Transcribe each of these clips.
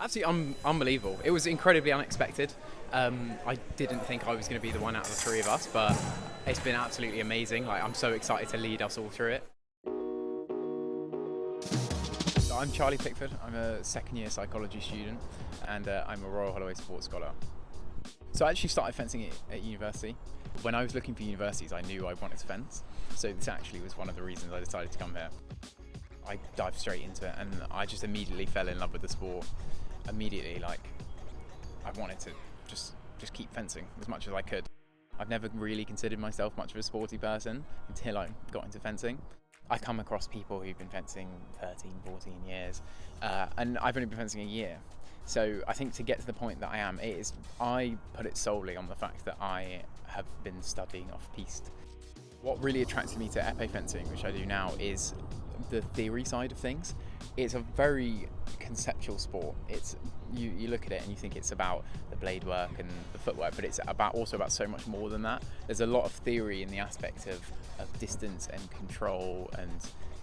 Absolutely unbelievable. It was incredibly unexpected. I didn't think I was going to be the one out of the three of us, but it's been absolutely amazing. I'm so excited to lead us all through it. So I'm Charlie Pickford. I'm a second-year psychology student, and I'm a Royal Holloway sports scholar. So I actually started fencing at university. When I was looking for universities, I knew I wanted to fence. So this actually was one of the reasons I decided to come here. I dived straight into it, and I just immediately fell in love with the sport. Immediately, I wanted to just keep fencing as much as I could. I've never really considered myself much of a sporty person until I got into fencing. I come across people who've been fencing 13, 14 years, and I've only been fencing a year. So I think to get to the point that I am, I put it solely on the fact that I have been studying off-piste. What really attracted me to epee fencing, which I do now, is the theory side of things. It's a very conceptual sport. You look at it and you think it's about the blade work and the footwork, but it's also about so much more than that. There's a lot of theory in the aspect of distance and control and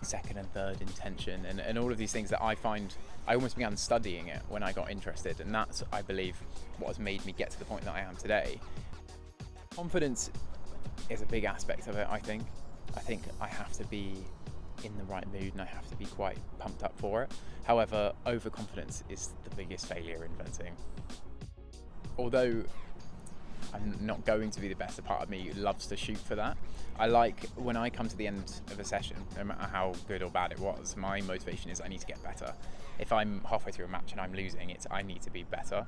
second and third intention and all of these things that I find I almost began studying it when I got interested, and that's, I believe, what has made me get to the point that I am today. Confidence is a big aspect of it, I think. I have to be in the right mood and I have to be quite pumped up for it. However, overconfidence is the biggest failure in fencing. Although I'm not going to be the best, a part of me loves to shoot for that. I like when I come to the end of a session, no matter how good or bad it was, my motivation is I need to get better. If I'm halfway through a match and I'm losing, I need to be better.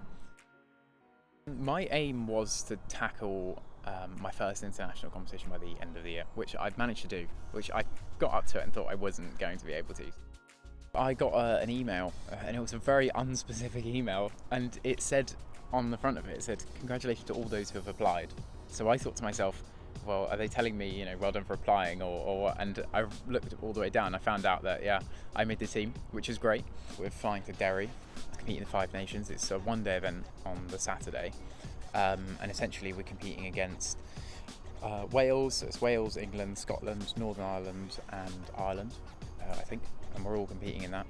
My aim was to tackle my first international competition by the end of the year, which I'd managed to do, which I got up to it and thought I wasn't going to be able to. I got an email, and it was a very unspecific email, and it said on the front of it, congratulations to all those who have applied. So I thought to myself, well, are they telling me, well done for applying, or what? And I looked all the way down. I found out that, yeah, I made the team, which is great. We're flying to Derry to compete in the Five Nations. It's a one-day event on the Saturday. And essentially we're competing against Wales. So it's Wales, England, Scotland, Northern Ireland and Ireland, I think. And we're all competing in that.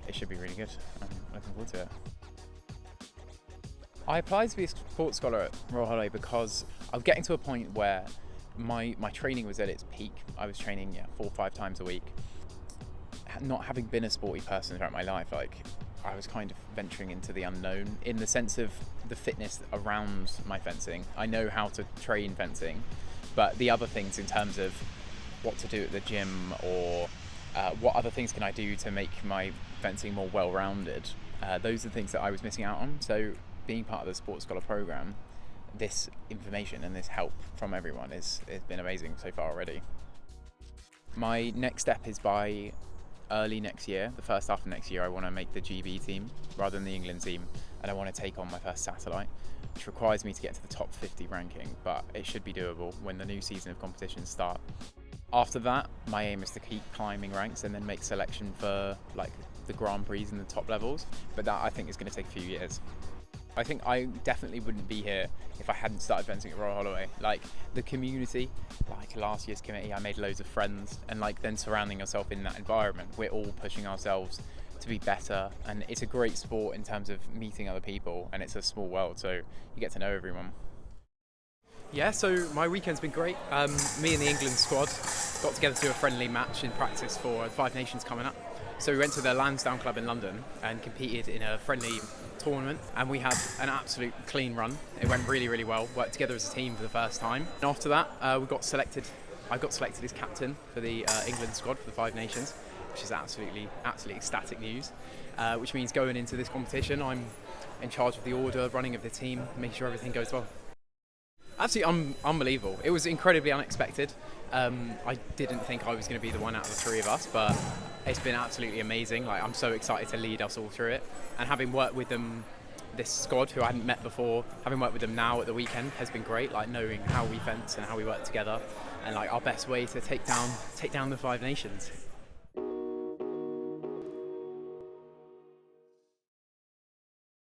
It should be really good. I'm looking forward to it. I applied to be a sports scholar at Royal Holloway because I was getting to a point where my training was at its peak. I was training 4 or 5 times a week. Not having been a sporty person throughout my life, I was kind of venturing into the unknown in the sense of the fitness around my fencing. I know how to train fencing, but the other things in terms of what to do at the gym or what other things can I do to make my fencing more well-rounded, those are the things that I was missing out on. So being part of the Sports Scholar program, this information and this help from everyone has been amazing so far already. My next step is by early next year, the first half of next year, I want to make the GB team rather than the England team, and I want to take on my first satellite, which requires me to get to the top 50 ranking, but it should be doable when the new season of competitions start. After that, my aim is to keep climbing ranks and then make selection for the Grand Prix and the top levels, but that I think is going to take a few years. I think I definitely wouldn't be here if I hadn't started fencing at Royal Holloway. The community, last year's committee, I made loads of friends, and then surrounding yourself in that environment, we're all pushing ourselves to be better, and it's a great sport in terms of meeting other people, and it's a small world, so you get to know everyone. Yeah, so my weekend's been great. Me and the England squad got together to do a friendly match in practice for the Five Nations coming up. So we went to the Lansdowne Club in London and competed in a friendly tournament, and we had an absolute clean run. It went really, really well. Worked together as a team for the first time. And after that, I got selected as captain for the England squad for the Five Nations, which is absolutely ecstatic news. Which means going into this competition, I'm in charge of the order, running of the team, making sure everything goes well. Absolutely unbelievable. It was incredibly unexpected. I didn't think I was going to be the one out of the three of us, but it's been absolutely amazing. I'm so excited to lead us all through it. And having worked with them, this squad who I hadn't met before, having worked with them now at the weekend has been great. Knowing how we fence and how we work together, and our best way to take down the Five Nations.